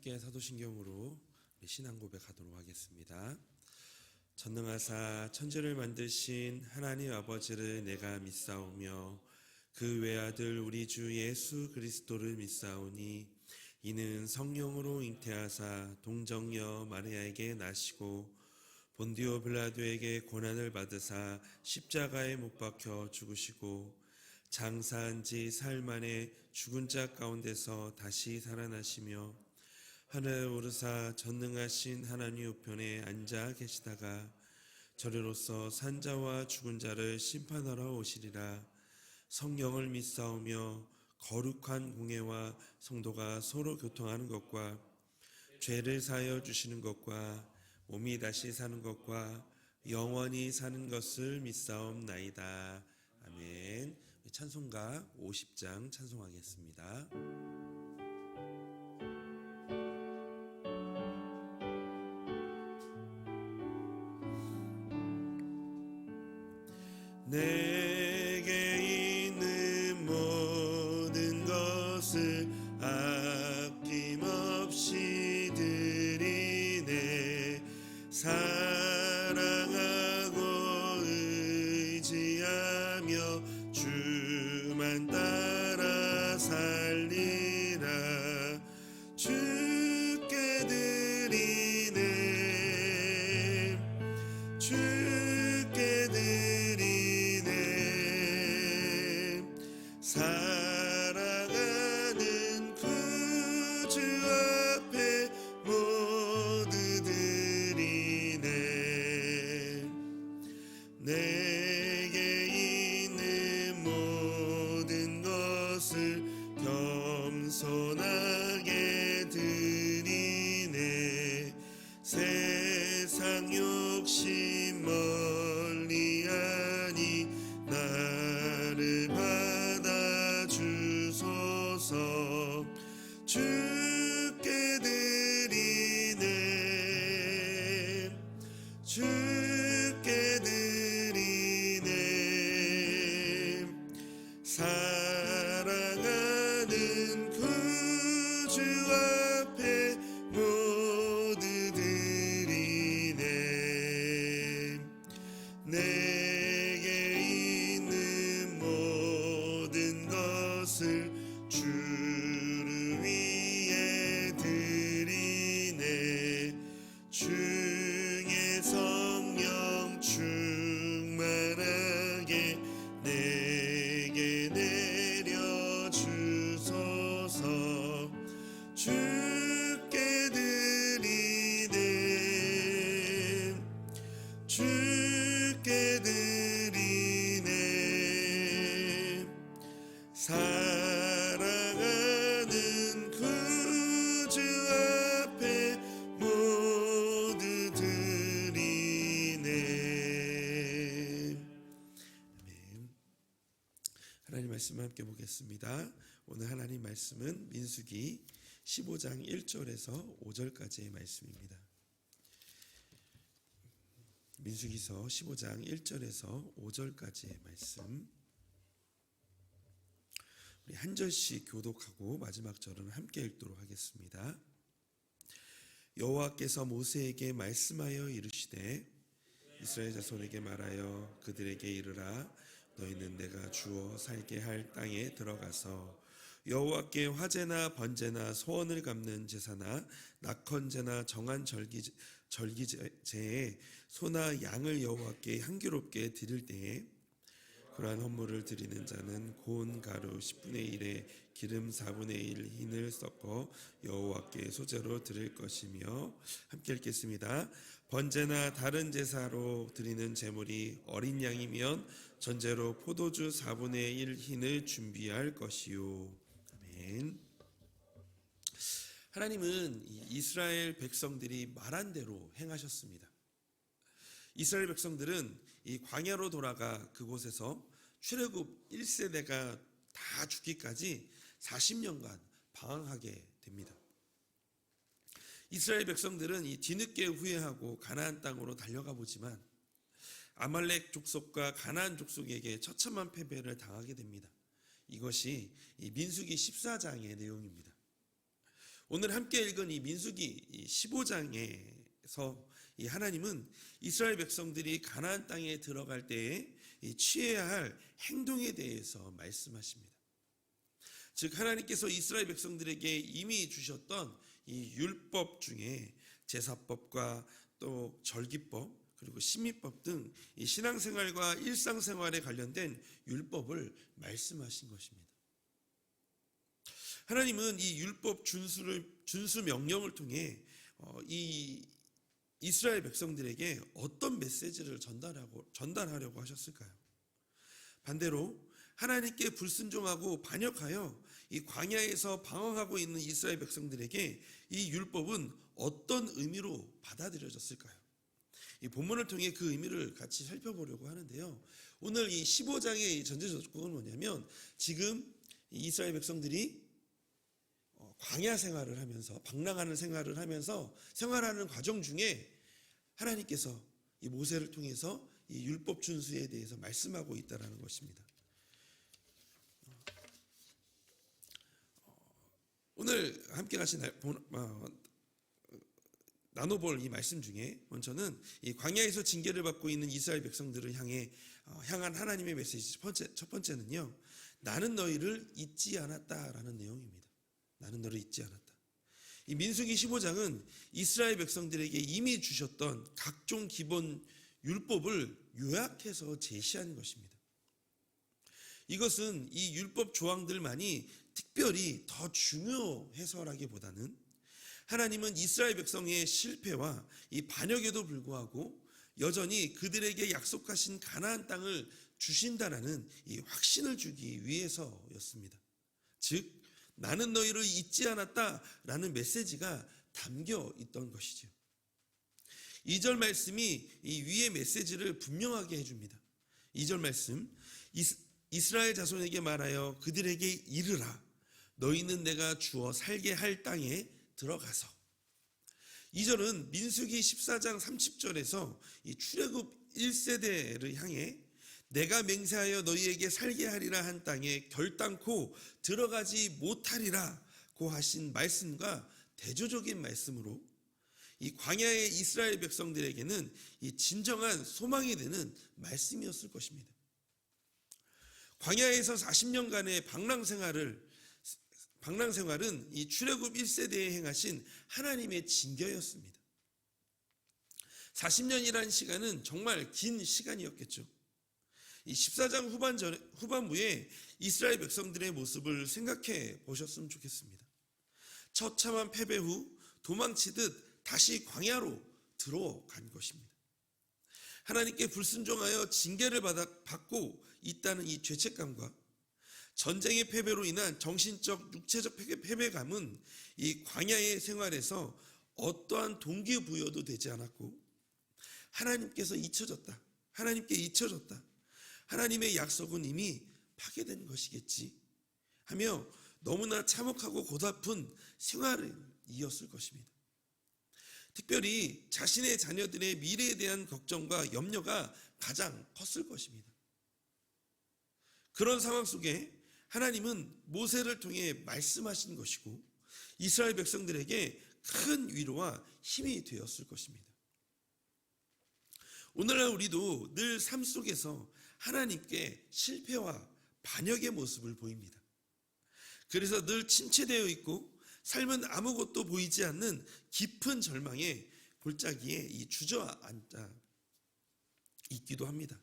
함께 사도신경으로 신앙 고백하도록 하겠습니다. 전능하사 천지를 만드신 하나님 아버지를 내가 믿사오며 그 외아들 우리 주 예수 그리스도를 믿사오니 이는 성령으로 잉태하사 동정녀 마리아에게 나시고 본디오 빌라도에게 고난을 받으사 십자가에 못 박혀 죽으시고 장사한 지 사흘 만에 죽은 자 가운데서 다시 살아나시며 하늘에 오르사 전능하신 하나님 우편에 앉아 계시다가 저리로서 산자와 죽은 자를 심판하러 오시리라. 성령을 믿사오며 거룩한 공회와 성도가 서로 교통하는 것과 죄를 사하여 주시는 것과 몸이 다시 사는 것과 영원히 사는 것을 믿사옵나이다. 아멘. 찬송가 50장 찬송하겠습니다. 내게 있는 모든 것을 아낌없이 드리네. 사랑하고 의지하며 주만 따라 살리라. 주께 드리네. 주께 드리네. 사랑하는 구주 앞에 모두 드리네. 내게 있는 모든 것을 겸손하게 드리네. 세상 욕심 멀리하니 나를 받아주소서. 주께 드리네. 주께 드리네. 사랑하는 구주 앞에 모두 드리네. 내게 있는 모든 것을 주를 위해 드리네. 주의 성령 충만하게 내게 내려주소서. 주께 드리네. 주께 드리네. 사랑하는 구주 앞에 모두 드리네. 아멘. 하나님 말씀 함께 보겠습니다. 오늘 하나님 말씀은 민수기 15장 1절에서 5절까지의 말씀입니다. 민수기서 15장 1절에서 5절까지의 말씀, 우리 한 절씩 교독하고 마지막 절은 함께 읽도록 하겠습니다. 여호와께서 모세에게 말씀하여 이르시되 이스라엘 자손에게 말하여 그들에게 이르라. 너희는 내가 주어 살게 할 땅에 들어가서 여호와께 화제나 번제나 소원을 갚는 제사나 낙헌제나 정한 절기제에 소나 양을 여호와께 향기롭게 드릴 때에 그러한 헌물을 드리는 자는 고운 가루 10분의 1에 기름 4분의 1 흰을 섞어 여호와께 소제로 드릴 것이며, 함께 읽겠습니다. 번제나 다른 제사로 드리는 제물이 어린 양이면 전제로 포도주 4분의 1 흰을 준비할 것이요. 아멘. 하나님은 이스라엘 백성들이 말한 대로 행하셨습니다. 이스라엘 백성들은 이 광야로 돌아가 그곳에서 출애굽 1세대가 다 죽기까지 40년간 방황하게 됩니다. 이스라엘 백성들은 이 뒤늦게 후회하고 가나안 땅으로 달려가 보지만 아말렉 족속과 가나안 족속에게 처참한 패배를 당하게 됩니다. 이것이 이 민수기 14장의 내용입니다. 오늘 함께 읽은 이 민수기 15장에서 이 하나님은 이스라엘 백성들이 가나안 땅에 들어갈 때에 취해야 할 행동에 대해서 말씀하십니다. 즉 하나님께서 이스라엘 백성들에게 이미 주셨던 이 율법 중에 제사법과 또 절기법 그리고 십리법 등 이 신앙생활과 일상생활에 관련된 율법을 말씀하신 것입니다. 하나님은 이 율법 준수 명령을 통해 이 이스라엘 백성들에게 어떤 메시지를 전달하려고 하셨을까요? 반대로 하나님께 불순종하고 반역하여 이 광야에서 방황하고 있는 이스라엘 백성들에게 이 율법은 어떤 의미로 받아들여졌을까요? 이 본문을 통해 그 의미를 같이 살펴보려고 하는데요. 오늘 이 15장의 전제 조건은 뭐냐면 지금 이스라엘 백성들이 광야 생활을 하면서 방랑하는 생활을 하면서 생활하는 과정 중에 하나님께서 이 모세를 통해서 이 율법 준수에 대해서 말씀하고 있다는 것입니다. 오늘 함께 같이 나눠볼 이 말씀 중에 먼저는 이 광야에서 징계를 받고 있는 이스라엘 백성들을 향한 하나님의 메시지 첫 번째는요. 나는 너희를 잊지 않았다라는 내용입니다. 나는 너를 잊지 않았다. 이 민수기 15장은 이스라엘 백성들에게 이미 주셨던 각종 기본 율법을 요약해서 제시한 것입니다. 이것은 이 율법 조항들만이 특별히 더 중요해서라기보다는 하나님은 이스라엘 백성의 실패와 이 반역에도 불구하고 여전히 그들에게 약속하신 가나안 땅을 주신다라는 이 확신을 주기 위해서였습니다. 즉 나는 너희를 잊지 않았다라는 메시지가 담겨 있던 것이죠. 2절 말씀이 이 위의 메시지를 분명하게 해줍니다. 2절 말씀 이스라엘 자손에게 말하여 그들에게 이르라 너희는 내가 주어 살게 할 땅에 들어가서 2절은 민수기 14장 30절에서 이 출애굽 1세대를 향해 내가 맹세하여 너희에게 살게 하리라 한 땅에 결단코 들어가지 못하리라고 하신 말씀과 대조적인 말씀으로 이 광야의 이스라엘 백성들에게는 이 진정한 소망이 되는 말씀이었을 것입니다. 광야에서 40년간의 방랑 생활은 이 출애굽 1세대에 행하신 하나님의 징계였습니다. 40년이라는 시간은 정말 긴 시간이었겠죠. 이 14장 후반부에 이스라엘 백성들의 모습을 생각해 보셨으면 좋겠습니다. 처참한 패배 후 도망치듯 다시 광야로 들어간 것입니다. 하나님께 불순종하여 징계를 받고 있다는 이 죄책감과 전쟁의 패배로 인한 정신적, 육체적 패배감은 이 광야의 생활에서 어떠한 동기부여도 되지 않았고 하나님께 잊혀졌다. 하나님의 약속은 이미 파괴된 것이겠지 하며 너무나 참혹하고 고달픈 생활을 이었을 것입니다. 특별히 자신의 자녀들의 미래에 대한 걱정과 염려가 가장 컸을 것입니다. 그런 상황 속에 하나님은 모세를 통해 말씀하신 것이고 이스라엘 백성들에게 큰 위로와 힘이 되었을 것입니다. 오늘날 우리도 늘 삶 속에서 하나님께 실패와 반역의 모습을 보입니다. 그래서 늘 침체되어 있고 삶은 아무것도 보이지 않는 깊은 절망의 골짜기에 주저앉아 있기도 합니다.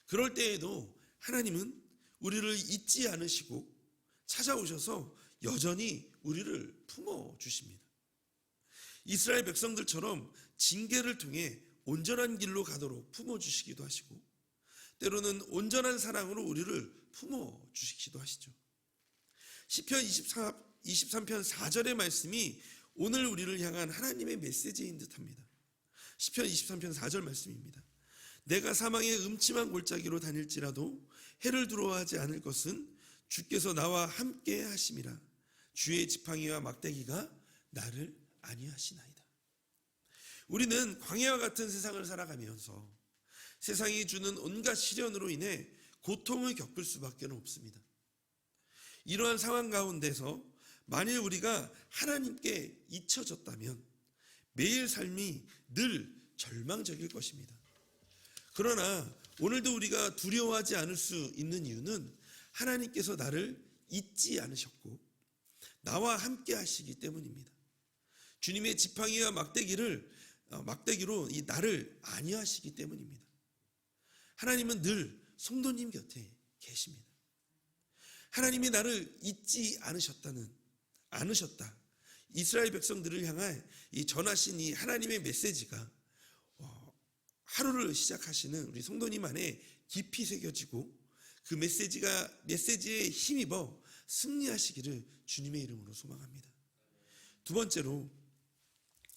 그럴 때에도 하나님은 우리를 잊지 않으시고 찾아오셔서 여전히 우리를 품어주십니다. 이스라엘 백성들처럼 징계를 통해 온전한 길로 가도록 품어주시기도 하시고 때로는 온전한 사랑으로 우리를 품어주시기도 하시죠. 시편 23편 4절의 말씀이 오늘 우리를 향한 하나님의 메시지인 듯합니다. 시편 23편 4절 말씀입니다. 내가 사망의 음침한 골짜기로 다닐지라도 해를 두려워하지 않을 것은 주께서 나와 함께 하심이라. 주의 지팡이와 막대기가 나를 안위하시나이다. 우리는 광야와 같은 세상을 살아가면서 세상이 주는 온갖 시련으로 인해 고통을 겪을 수밖에 없습니다. 이러한 상황 가운데서 만일 우리가 하나님께 잊혀졌다면 매일 삶이 늘 절망적일 것입니다. 그러나 오늘도 우리가 두려워하지 않을 수 있는 이유는 하나님께서 나를 잊지 않으셨고 나와 함께 하시기 때문입니다. 주님의 지팡이와 막대기로 이 나를 안위하시기 때문입니다. 하나님은 늘 성도님 곁에 계십니다. 하나님이 나를 잊지 않으셨다. 이스라엘 백성들을 향해 이 전하신 이 하나님의 메시지가 하루를 시작하시는 우리 성도님 안에 깊이 새겨지고 그 메시지에 힘입어 승리하시기를 주님의 이름으로 소망합니다. 두 번째로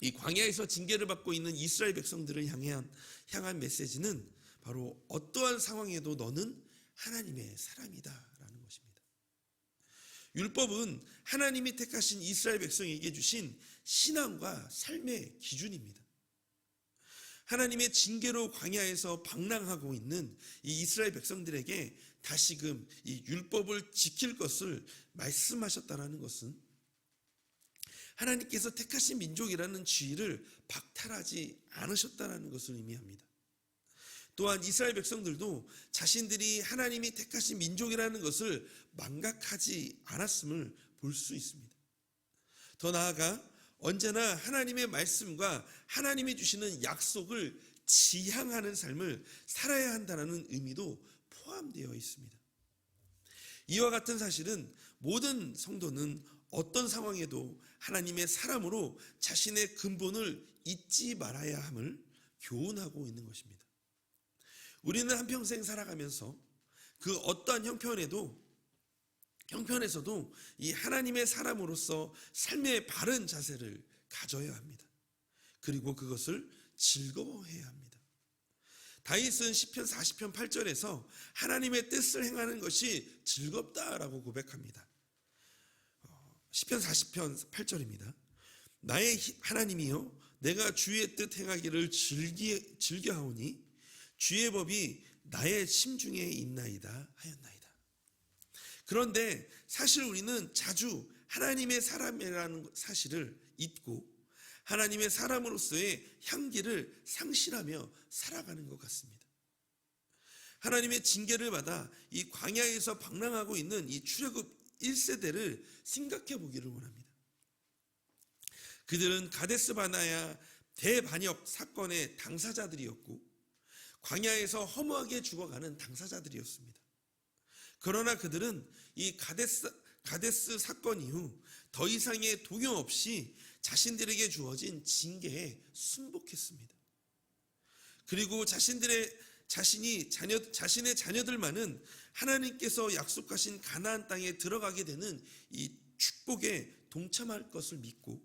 이 광야에서 징계를 받고 있는 이스라엘 백성들을 향한 메시지는 바로 어떠한 상황에도 너는 하나님의 사람이다라는 것입니다. 율법은 하나님이 택하신 이스라엘 백성에게 주신 신앙과 삶의 기준입니다. 하나님의 징계로 광야에서 방랑하고 있는 이 이스라엘 백성들에게 다시금 이 율법을 지킬 것을 말씀하셨다라는 것은 하나님께서 택하신 민족이라는 지위를 박탈하지 않으셨다라는 것을 의미합니다. 또한 이스라엘 백성들도 자신들이 하나님이 택하신 민족이라는 것을 망각하지 않았음을 볼 수 있습니다. 더 나아가 언제나 하나님의 말씀과 하나님이 주시는 약속을 지향하는 삶을 살아야 한다는 의미도 포함되어 있습니다. 이와 같은 사실은 모든 성도는 어떤 상황에도 하나님의 사람으로 자신의 근본을 잊지 말아야 함을 교훈하고 있는 것입니다. 우리는 한평생 살아가면서 그 어떠한 형편에서도 이 하나님의 사람으로서 삶의 바른 자세를 가져야 합니다. 그리고 그것을 즐거워해야 합니다. 다윗은 시편 40편 8절에서 하나님의 뜻을 행하는 것이 즐겁다라고 고백합니다. 시편 40편 8절입니다. 나의 하나님이여 내가 주의 뜻 행하기를 즐겨하오니 주의 법이 나의 심중에 있나이다 하였나이다. 그런데 사실 우리는 자주 하나님의 사람이라는 사실을 잊고 하나님의 사람으로서의 향기를 상실하며 살아가는 것 같습니다. 하나님의 징계를 받아 이 광야에서 방랑하고 있는 이 출애굽 1세대를 생각해 보기를 원합니다. 그들은 가데스 바네아 대반역 사건의 당사자들이었고 광야에서 허무하게 죽어가는 당사자들이었습니다. 그러나 그들은 이 가데스 사건 이후 더 이상의 동요 없이 자신들에게 주어진 징계에 순복했습니다. 그리고 자신의 자녀들만은 하나님께서 약속하신 가나안 땅에 들어가게 되는 이 축복에 동참할 것을 믿고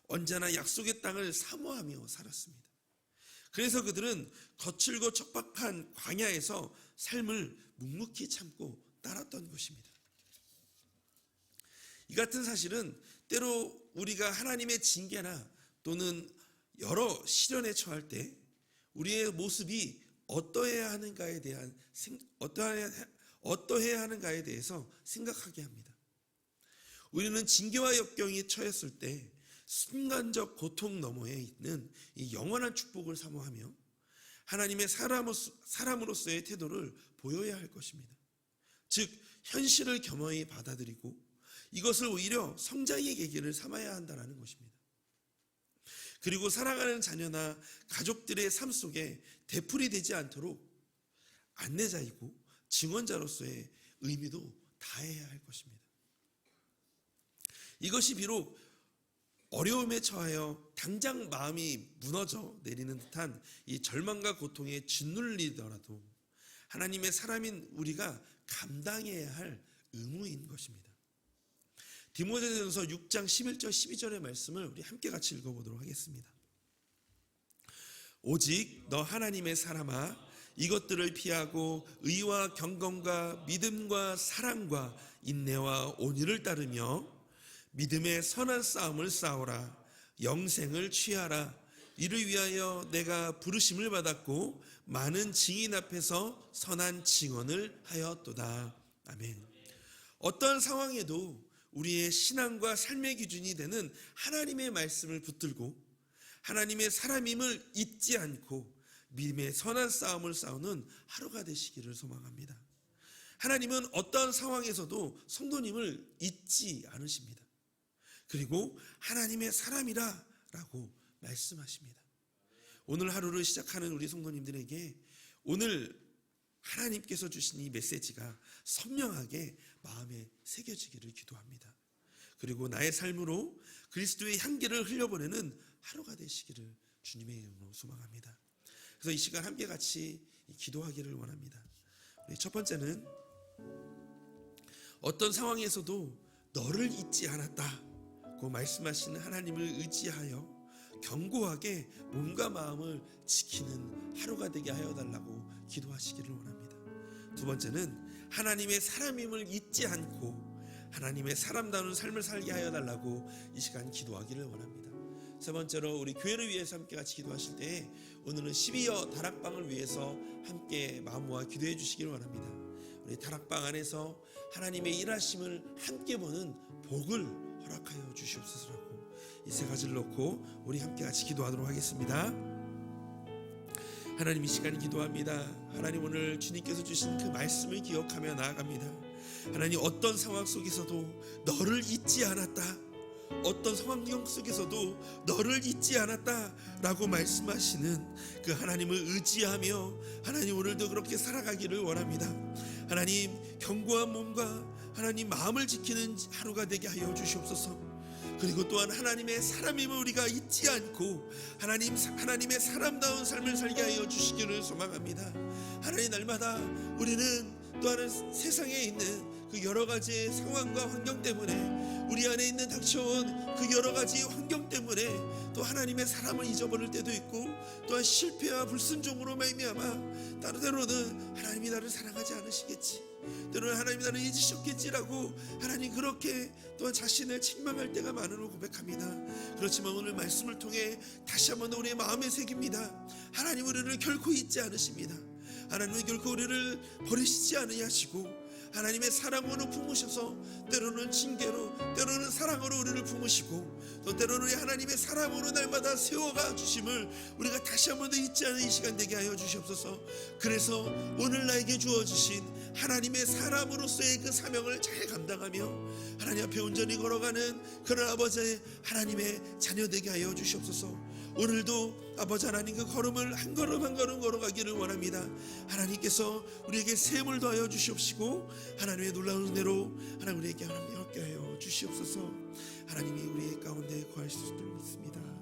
언제나 약속의 땅을 사모하며 살았습니다. 그래서 그들은 거칠고 척박한 광야에서 삶을 묵묵히 참고 따랐던 것입니다. 이 같은 사실은 때로 우리가 하나님의 징계나 또는 여러 시련에 처할 때 우리의 모습이 어떠해야 하는가에 대해서 생각하게 합니다. 우리는 징계와 역경이 처했을 때 순간적 고통 너머에 있는 이 영원한 축복을 사모하며 하나님의 사람으로서의 태도를 보여야 할 것입니다. 즉 현실을 겸허히 받아들이고 이것을 오히려 성장의 계기를 삼아야 한다는 것입니다. 그리고 사랑하는 자녀나 가족들의 삶 속에 되풀이 되지 않도록 안내자이고 증언자로서의 의미도 다해야 할 것입니다. 이것이 비록 어려움에 처하여 당장 마음이 무너져 내리는 듯한 이 절망과 고통에 짓눌리더라도 하나님의 사람인 우리가 감당해야 할 의무인 것입니다. 디모데전서 6장 11절 12절의 말씀을 우리 함께 같이 읽어보도록 하겠습니다. 오직 너 하나님의 사람아 이것들을 피하고 의와 경건과 믿음과 사랑과 인내와 온유를 따르며 믿음의 선한 싸움을 싸우라. 영생을 취하라. 이를 위하여 내가 부르심을 받았고 많은 증인 앞에서 선한 증언을 하였도다. 아멘. 어떠한 상황에도 우리의 신앙과 삶의 기준이 되는 하나님의 말씀을 붙들고 하나님의 사람임을 잊지 않고 믿음의 선한 싸움을 싸우는 하루가 되시기를 소망합니다. 하나님은 어떠한 상황에서도 성도님을 잊지 않으십니다. 그리고 하나님의 사람이라 라고 말씀하십니다. 오늘 하루를 시작하는 우리 성도님들에게 오늘 하나님께서 주신 이 메시지가 선명하게 마음에 새겨지기를 기도합니다. 그리고 나의 삶으로 그리스도의 향기를 흘려보내는 하루가 되시기를 주님의 이름으로 소망합니다. 그래서 이 시간 함께 같이 기도하기를 원합니다. 첫 번째는 어떤 상황에서도 너를 잊지 않았다고 말씀하시는 하나님을 의지하여 견고하게 몸과 마음을 지키는 하루가 되게 하여 달라고 기도하시기를 원합니다. 두 번째는 하나님의 사람임을 잊지 않고 하나님의 사람다운 삶을 살게 하여 달라고 이 시간 기도하기를 원합니다. 세 번째로 우리 교회를 위해서 함께 같이 기도하실 때 오늘은 12여 다락방을 위해서 함께 마음 모아 기도해 주시기를 원합니다. 우리 다락방 안에서 하나님의 일하심을 함께 보는 복을 허락하여 주시옵소서라고 이 세 가지를 놓고 우리 함께 같이 기도하도록 하겠습니다. 하나님, 이 시간 기도합니다. 하나님, 오늘 주님께서 주신 그 말씀을 기억하며 나아갑니다. 하나님, 어떤 상황 속에서도 너를 잊지 않았다, 어떤 환경 속에서도 너를 잊지 않았다 라고 말씀하시는 그 하나님을 의지하며 하나님 오늘도 그렇게 살아가기를 원합니다. 하나님, 견고한 몸과 하나님 마음을 지키는 하루가 되게 하여 주시옵소서. 그리고 또한 하나님의 사람임을 우리가 잊지 않고 하나님의 사람다운 삶을 살게 하여 주시기를 소망합니다. 하나님, 날마다 우리는 또한 세상에 있는 그 여러 가지의 상황과 환경 때문에 우리 안에 있는 닥쳐온 그 여러 가지 환경 때문에 또 하나님의 사람을 잊어버릴 때도 있고 또한 실패와 불순종으로 말미암아 때로는 하나님이 나를 사랑하지 않으시겠지, 때로는 하나님이 나를 잊으셨겠지라고 하나님 그렇게 또한 자신을 책망할 때가 많음을 고백합니다. 그렇지만 오늘 말씀을 통해 다시 한번 더 우리의 마음에 새깁니다. 하나님 우리를 결코 잊지 않으십니다. 하나님은 결코 우리를 버리시지 않으시고 하나님의 사랑으로 품으셔서 때로는 징계로 때로는 사랑으로 우리를 품으시고 또 때로는 하나님의 사랑으로 날마다 세워가 주심을 우리가 다시 한 번 더 잊지 않은 이 시간 되게 하여 주시옵소서. 그래서 오늘 나에게 주어주신 하나님의 사람으로서의 그 사명을 잘 감당하며 하나님 앞에 온전히 걸어가는 그런 아버지의 하나님의 자녀 되게 하여 주시옵소서. 오늘도 아버지 하나님 그 걸음을 한 걸음 한 걸음 걸어가기를 원합니다. 하나님께서 우리에게 셈을 더하여 주시옵시고 하나님의 놀라운 은혜로 하나님 우리에게 함께 하여 주시옵소서. 하나님이 우리 가운데 거하실 수 있도록 믿습니다.